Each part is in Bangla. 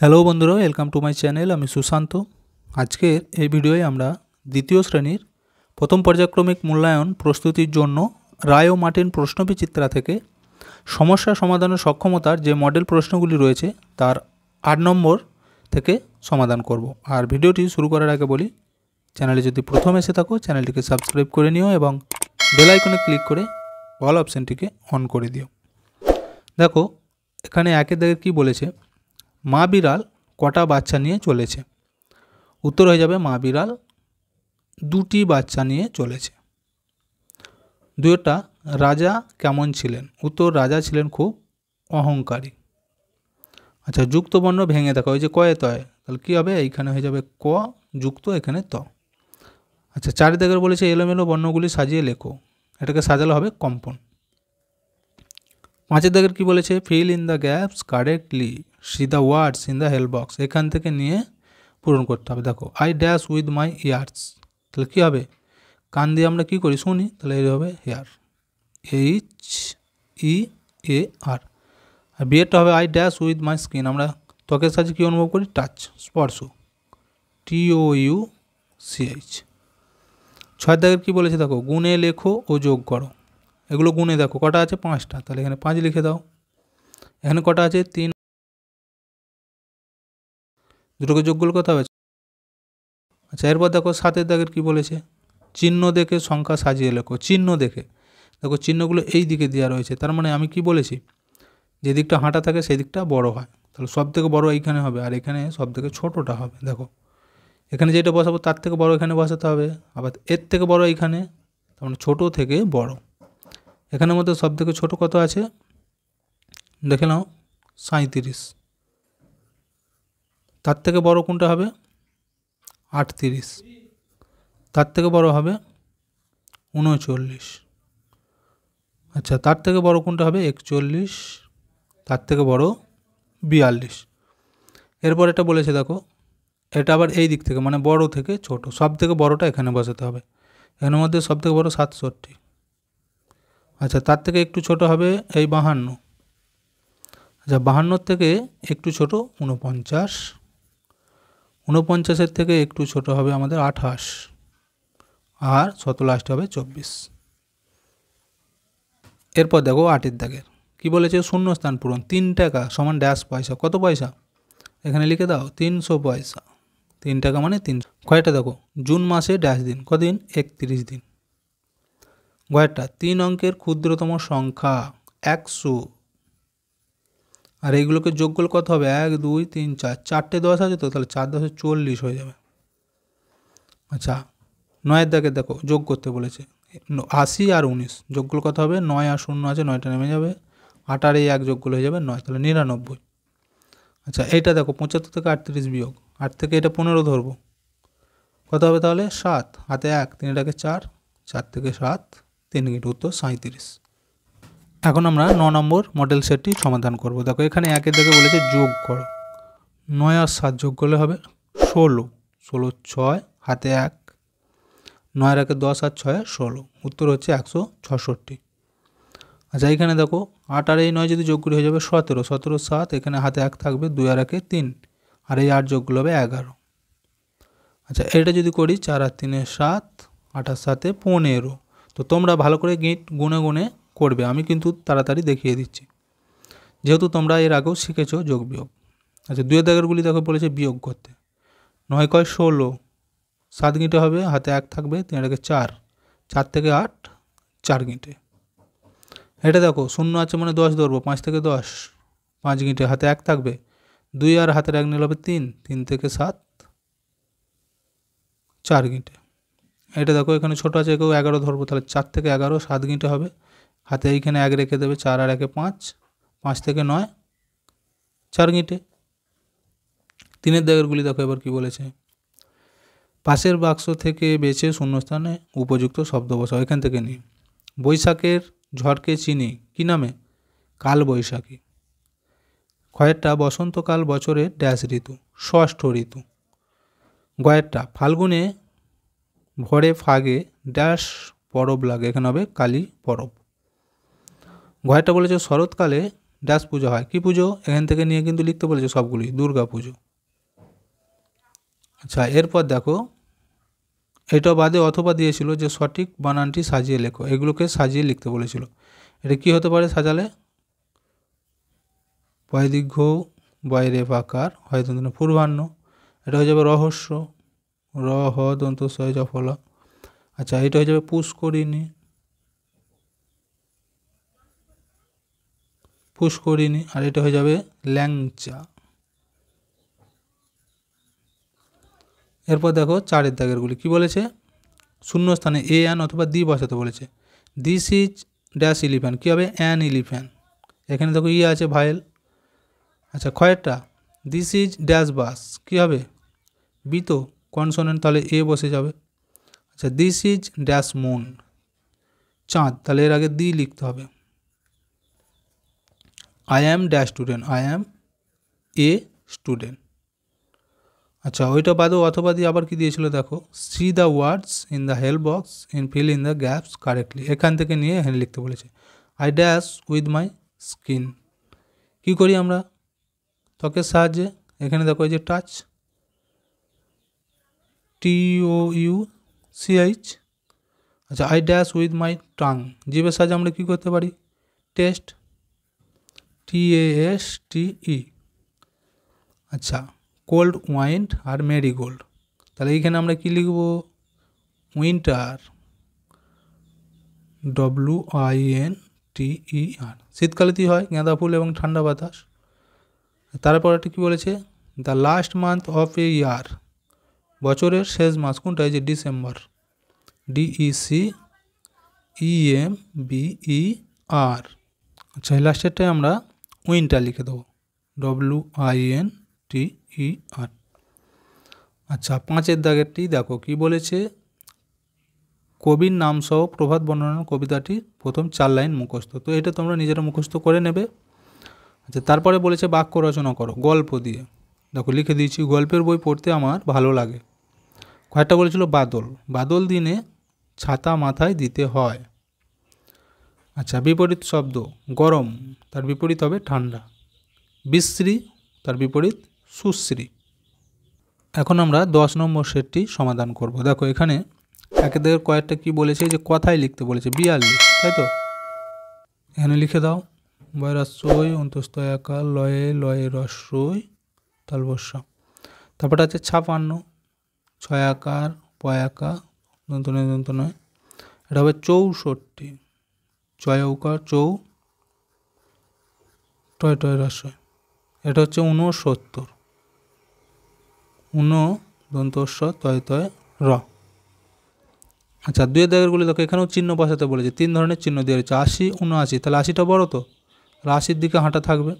হ্যালো বন্ধুরা, ওয়েলকাম টু মাই চ্যানেল। আমি সুশান্ত। আজকের এই ভিডিওয়ে আমরা দ্বিতীয় শ্রেণীর প্রথম পর্যায়ক্রমিক মূল্যায়ন প্রস্তুতির জন্য রায় ও মার্টিন প্রশ্নবিচিত্রা থেকে সমস্যা সমাধানের সক্ষমতার যে মডেল প্রশ্নগুলি রয়েছে তার 8 নম্বর থেকে সমাধান করব। আর ভিডিওটি শুরু করার আগে বলি, চ্যানেলে যদি প্রথম এসে থাকো চ্যানেলটিকে সাবস্ক্রাইব করে নিও এবং বেল আইকনে ক্লিক করে অল অপশানটিকে অন করে দিও। দেখো এখানে একের দাগে কী বলেছে, মা বিড়াল কটা বাচ্চা নিয়ে চলেছে। উত্তর হয়ে যাবে মা বিড়াল 2টি বাচ্চা নিয়ে চলেছে। দুইটা, রাজা কেমন ছিলেন। উত্তর, রাজা ছিলেন খুব অহংকারী। আচ্ছা, যুক্ত বর্ণ ভেঙে দেখো, ওই যে কয়ে তয়, তাহলে কী হবে, এইখানে হয়ে যাবে ক যুক্ত এখানে ত। আচ্ছা, 4 দাগের বলেছে এলোমেলো বর্ণগুলি সাজিয়ে লেখো। এটাকে সাজালে হবে কম্পন। 5 দাগের কী বলেছে, feel in the gaps correctly, C the words in the help box. এখান থেকে নিয়ে পূরণ করতে হবে। দেখো, I dash with my years, তাহলে কী হবে, কান দিয়ে আমরা কী করি, শুনি, তাহলে এই হবে হেয়ার, HEAR। আর বিয়েরটা হবে I dash with my skin, আমরা ত্বকের সাহায্যে কী অনুভব করি, টাচ, স্পর্শ, TOUCH। 6 দাগের কী বলেছে, দেখো, গুণে লেখো ও যোগ করো। এগুলো গুণে দেখো কটা আছে, 5টা, তাহলে এখানে 5 লিখে দাও। এখানে কটা আছে, 3, দুটোকে যোগ করলে কত হবে। আচ্ছা, এরপর দেখো 7 দাগের কী বলেছে, চিহ্ন দেখে সংখ্যা সাজিয়ে লেখো। চিহ্ন দেখে দেখো, চিহ্নগুলো এই দিকে দেওয়া রয়েছে, তার মানে আমি কি বলেছি, যে দিকটা হাঁটা থাকে সেই দিকটা বড় হয়, তাহলে সব থেকে বড় এইখানে হবে, আর এখানে সব থেকে ছোটোটা হবে। দেখো এখানে যেটা বসাবো তার থেকে বড় এখানে বসাতে হবে, আবার এর থেকে বড় এইখানে, তার মানে ছোটো থেকে বড়। এখানের মধ্যে সব থেকে ছোটো কত আছে, দেখে নাও, 37। তার থেকে বড় কোনটা হবে, 38। তার থেকে বড় হবে 39। আচ্ছা, তার থেকে বড় কোনটা হবে, 41। তার থেকে বড় 42। এরপর এটা বলেছে, দেখো এটা আবার এই দিক থেকে, মানে বড় থেকে ছোট, সব থেকে বড়টা এখানে বসাতে হবে। এখানের মধ্যে সব থেকে বড় 67। আচ্ছা, তার থেকে একটু ছোট হবে এই 52। আচ্ছা, 52 থেকে একটু ছোট 49। 49-এর থেকে একটু ছোট হবে আমাদের 28, আর 7 লাস্ট হবে 24। এরপর দেখো 8 দাগের কী বলেছে, শূন্যস্থান পূরণ। 3 টাকা সমান ড্যাশ পয়সা। কত পয়সা, এখানে লিখে দাও 300 পয়সা। 3 টাকা মানে 300। কয়টা দেখো, জুন মাসে ড্যাশ দিন, কদিন, 31 দিন। গয়টা 3 অঙ্কের ক্ষুদ্রতম সংখ্যা 100, আর এইগুলোকে যোগ করলে কত হবে, 1 2 3 4, 4টে 10 আছে তো, তাহলে 4 10 40 হয়ে যাবে। আচ্ছা, 9 দাগে দেখো যোগ করতে বলেছে, 80 আর 19 যোগ করলে কত হবে, 9 আর 0 আছে, 9টা নেমে যাবে, 8 আর এই 1 যোগ করলে হয়ে যাবে 9, তাহলে 99। আচ্ছা, এইটা দেখো 75 থেকে 38 বিয়োগ, 8 থেকে এটা 15 ধরবো, কত হবে তাহলে, 7, হাতে 1, 3 টাকে 4, 4 থেকে 7, 3 গিয়ে উত্তর 37। এখন আমরা 9 নম্বর মডেল সেটটি সমাধান করব। দেখো এখানে 1 দাগে বলেছে যোগ করো, 9 আর 7 যোগ করলে হবে 16, 16 6, হাতে 1, 9 আর 10 আর 6 16, উত্তর হচ্ছে 166। আচ্ছা, এইখানে দেখো 8 আর এই 9 যদি যোগ করে হয়ে যাবে 17, 17 7, এখানে হাতে 1 থাকবে, 2 আর 1 3, আর এই 8 যোগ করলে হবে 11। আচ্ছা, এটা যদি করি 4 আর 3 7, 8 আর 7 15। তো তোমরা ভালো করে গিট গুনে গুনে করবে, আমি কিন্তু তাড়াতাড়ি দেখিয়ে দিচ্ছি, যেহেতু তোমরা এর আগেও শিখেছো যোগ বিয়োগ। আচ্ছা, 2 দাগেরগুলি দেখো বলেছে বিয়োগ করতে। 9 কয় 16, 7 গিঁটে হবে, হাতে 1 থাকবে, 3 আর 4, 4 থেকে 8, 4 গিঁটে। এটা দেখো 0 আছে মানে 10 ধরবো, 5 থেকে 10, 5 গিঁটে, হাতে 1 থাকবে, 2 আর হাতের 1 নিলে হবে 3, 3 থেকে 7, 4 গিঁটে। এটা দেখো এখানে ছোটো আছে, একেও 11 ধরবো, তাহলে 4 থেকে 11, 7 গিঁটে হবে, হাতে এইখানে 1 রেখে দেবে, 4 আর 1 5, 5 থেকে 9, 4 গিঁটে। 3 দাগেরগুলি দেখো এবার কি বলেছে, পাশের বাক্স থেকে বেছে শূন্যস্থানে উপযুক্ত শব্দ বসাও। এখান থেকে নিই, বৈশাখের ঝড়কে চিনি কি নামে, কাল বৈশাখী। ক্ষয়েরটা বসন্তকাল বছরের ড্যাশ ঋতু, ষষ্ঠ ঋতু। গয়েরটা ফাল্গুনে ভরে ফাগে ড্যাশ পরব লাগে, এখানে হবে কালী পরব। গয়েরটা বলেছে শরৎকালে ড্যাশ পুজো হয়। কী পুজো? এখান থেকে নিয়ে কিন্তু লিখতে বলেছে সবগুলি, দুর্গা পুজো। আচ্ছা, এরপর দেখো এটা বাদে অথবা দিয়েছিল যে সঠিক বানানটি সাজিয়ে লেখো, এগুলোকে সাজিয়ে লিখতে বলেছিল। এটা কি হতে পারে সাজালে? বয় দীর্ঘ, বয় রেফ আকার, হয় দন্ত পূর্বাহ্ন, এটা হয়ে যাবে রহস্য, র হ দন্ত সয় জফলা। আচ্ছা, এটা হয়ে যাবে পুষ্করিণী, পুষ্করিণী, আর এটা হয়ে যাবে ল্যাংচা। এরপর দেখো 4 দাগেরগুলি কি বলেছে? শূন্য স্থানে এ অ্যান অথবা দি বসাতে বলেছে। দিস ইজ ড্যাশ ইলিফ্যান্ট, কী হবে? An elephant. এখানে দেখো ই আছে ভাইল। আচ্ছা, খয়েরটা দিস ইজ ড্যাশ বাস, কী হবে? বি তো কনসোনেন্ট, তাহলে এ বসে যাবে। আচ্ছা, দিস ইজ ড্যাশ মুন, চাঁদ, তাহলে এর আগে দি লিখতে হবে। I am dash student, I am a student. আচ্ছা, ওইটা বাদেও অথবা দিয়ে আবার কি দিয়েছিল দেখো, see the words in the help box in fill in the gaps correctly, এখান থেকে নিয়ে এখানে লিখতে বলেছে। I dash with my skin, কী করি আমরা? ত্বকের সাহায্যে। এখানে দেখো এই যে টাচ, TOUCH। আচ্ছা, I dash with my tongue, জিভের সাহায্যে আমরা কী করতে পারি? Taste, TASTE। আচ্ছা, কোল্ড ওয়াইন্ড আর মেরিগোল্ড, তাহলে এইখানে আমরা কি লিখব? Winter, WINTER। শীতকালেতেই হয় গাঁদা ফুল এবং ঠান্ডা বাতাস। তারপর একটা কী বলেছে? দ্য লাস্ট মান্থ অফ এ ইয়ার, বছরের শেষ মাস কোনটা? এই যে ডিসেম্বর, DECEMBER। আচ্ছা, এই লাস্টেরটাই আমরা উইন্টার লিখে দেবো, WINTER। আচ্ছা, 5 দাগেরটি দেখো কি বলেছে? কবির নাম সহ প্রভাত বর্ণনার কবিতাটি প্রথম 4 লাইন মুখস্থ, তো এটা তোমরা নিজেরা মুখস্থ করে নেবে। আচ্ছা, তারপরে বলেছে বাক্য রচনা করো গল্প দিয়ে। দেখো লিখে দিয়েছি, গল্পের বই পড়তে আমার ভালো লাগে। কয়েকটা বলেছিল বাদল, বাদল দিনে ছাতা মাথায় দিতে হয়। আচ্ছা, বিপরীত শব্দ গরম, তার বিপরীত হবে ঠান্ডা। বিশ্রী, তার বিপরীত সুশ্রী। এখন আমরা 10 নম্বর সেটটি সমাধান করব। দেখো এখানে একের কয়েকটা কি বলেছে যে কথায় লিখতে বলেছে 42, তাই তো? এখানে লিখে দাও বয়রাসই অন্তস্থ একার লয়ে লয়ে রসই তালবস্যা। তারপরটা আছে 56, 6 আকার পয়াকা দন্ত নয় দন্ত নয়, এটা হবে 64, 6 উকার চৌ টয় টয় রসই, এটা হচ্ছে 69, 9 দন্তস্ব তয় তয় র। আচ্ছা, 2 দাগেরগুলি দেখো এখানেও চিহ্ন বসাতে বলেছে, 3 ধরনের চিহ্ন দিয়ে রয়েছে 80, 79, তাহলে 80টা বড় তো, 80-র দিকে হাঁটা থাকবে।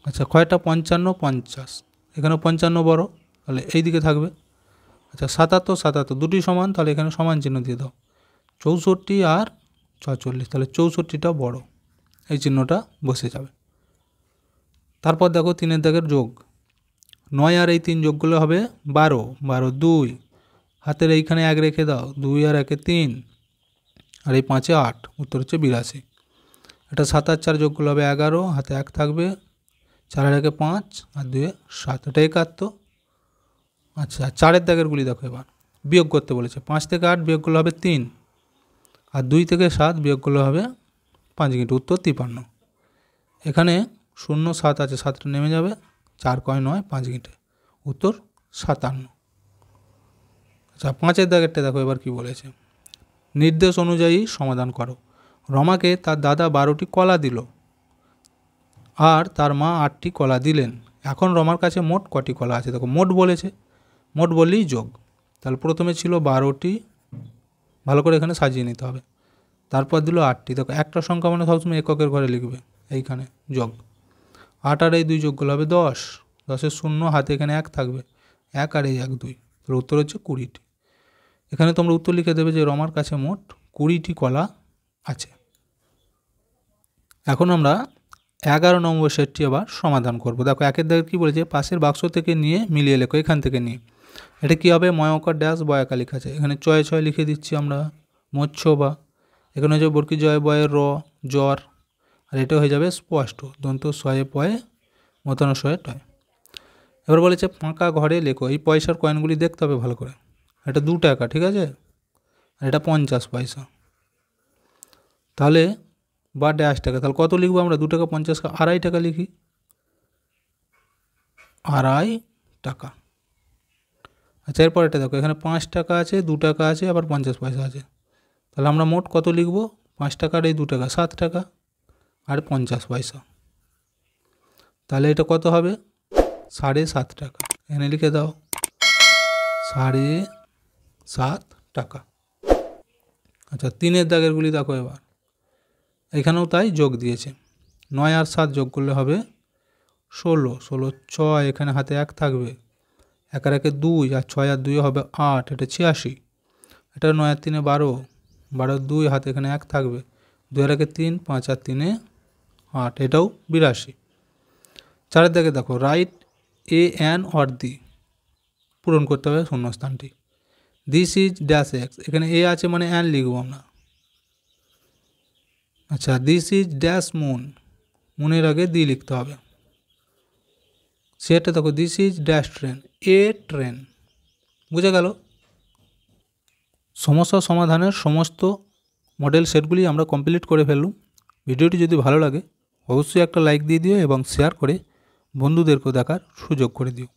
আচ্ছা, কয়টা 55, 50, এখানেও 55 বড়, তাহলে এই দিকে থাকবে। আচ্ছা, 77, 77 দুটি সমান, তাহলে এখানে সমান চিহ্ন দিয়ে দাও। 64 আর 46, তাহলে 64টা বড়, এই চিহ্নটা বসে যাবে। তারপর দেখো 3 দাগের যোগ, 9 আর এই 3 যোগ করলে হবে 12, 12 2, হাতের এইখানে 1 রেখে দাও, 2 আর 1 3, আর এই 5 8, উত্তর হচ্ছে 82। এটা 7 আর 4 যোগ করলে হবে 11, হাতে 1 থাকবে, 4 আর 1 5, আর 2 7, এটা 71। আচ্ছা, 4 দাগেরগুলি দেখো এবার বিয়োগ করতে বলেছে, 5 থেকে 8 বিয়োগ করলে হবে 3, আর 2 থেকে 7 বিয়োগ করলে হবে 5 কিন্তু উত্তর 53। এখানে 0 7 আছে, 7টা নেমে যাবে, 4 কয় 9, 5 গিঁটে, উত্তর 57। আচ্ছা, 5 দাগেরটা দেখো এবার কি বলেছে, নির্দেশ অনুযায়ী সমাধান করো। রমাকে তার দাদা 12টি কলা দিল আর তার মা 8টি কলা দিলেন, এখন রমার কাছে মোট কটি কলা আছে? দেখো মোট বলেছে, মোট বললেই যোগ, তাহলে প্রথমে ছিল 12টি, ভালো করে এখানে সাজিয়ে নিতে হবে, তারপর দিল 8টি। দেখো একটা সংখ্যা মানে সবসময় এককের ঘরে লিখবে, এইখানে যোগ 8 আর এই 2 যোগ করলে হবে 10, 10-এর 0, হাতে এখানে 1 থাকবে, 1 আর এই 1 2, তাহলে উত্তর হচ্ছে 20টি। এখানে তোমরা উত্তর লিখে দেবে যে রমার কাছে মোট 20টি কলা আছে। এখন আমরা 11 নম্বর সেটটি আবার সমাধান করব। দেখো 1 দাগের কী বলেছে, পাশের বাক্স থেকে নিয়ে মিলিয়ে লেখো, এখান থেকে নিয়ে। এটা কী হবে, ময়কার ড্যাশ বয়াকা লেখা আছে, এখানে চয়ে 6 লিখে দিচ্ছি আমরা, মৎস্য বা, এখানে হচ্ছে বর্গী জয় বয়ের র জ্বর, আর এটা হয়ে যাবে স্পষ্ট, দন্ত শয়ে পয়ে মতানো শয়ে টয়। এবার বলেছে ফাঁকা ঘরে লেখো। এই পয়সার কয়েনগুলি দেখতে হবে ভালো করে। এটা 2 টাকা, ঠিক আছে, আর এটা 50 পয়সা। তাহলে বা ড্যাশ টাকা, তাহলে কত লিখবো আমরা? 2 টাকা 50, 2.5 টাকা লিখি, 2.5 টাকা। আচ্ছা, এরপর এটা দেখো, এখানে 5 টাকা আছে, 2 টাকা আছে, আবার 50 পয়সা আছে। তাহলে আমরা মোট কত লিখবো? 5 টাকার এই 2 টাকা 7 টাকা আর 50 পয়সা। তাহলে এটা কত হবে? 7.5 টাকা। এখানে লিখে দাও 7.5 টাকা। আচ্ছা, 3-এর দাগেরগুলি দেখো এবার। এখানেও তাই যোগ দিয়েছে। 9 আর 7 যোগ করলে হবে 16, 16 6, এখানে হাতে 1 থাকবে, 1 আর 1 2, আর 6 আর 2 হবে 8, এটা 86। এটা 9 আর 3 12, 12 2, হাতে এখানে 1 থাকবে, 2 আর 1 3, 5 আর 3 8, এটাও 82। 4-এর দাগে দেখো, write a an or the, পূরণ করতে হবে শূন্যস্থানটি। দিস ইজ ড্যাশ এক্স, এখানে এ আছে মানে অ্যান লিখবো আমরা। আচ্ছা, দিস ইজ ড্যাশ মুন, মুনের আগে দি লিখতে হবে। সেটা দেখো, this is dash train, A train. বুঝে গেল? সমস্যা সমাধানের সমস্ত মডেল সেটগুলি আমরা কমপ্লিট করে ফেললাম। ভিডিওটি যদি ভালো লাগে অবশ্যই একটা লাইক দিয়ে দিও এবং শেয়ার করে বন্ধুদেরকেও দেখার সুযোগ করে দিও।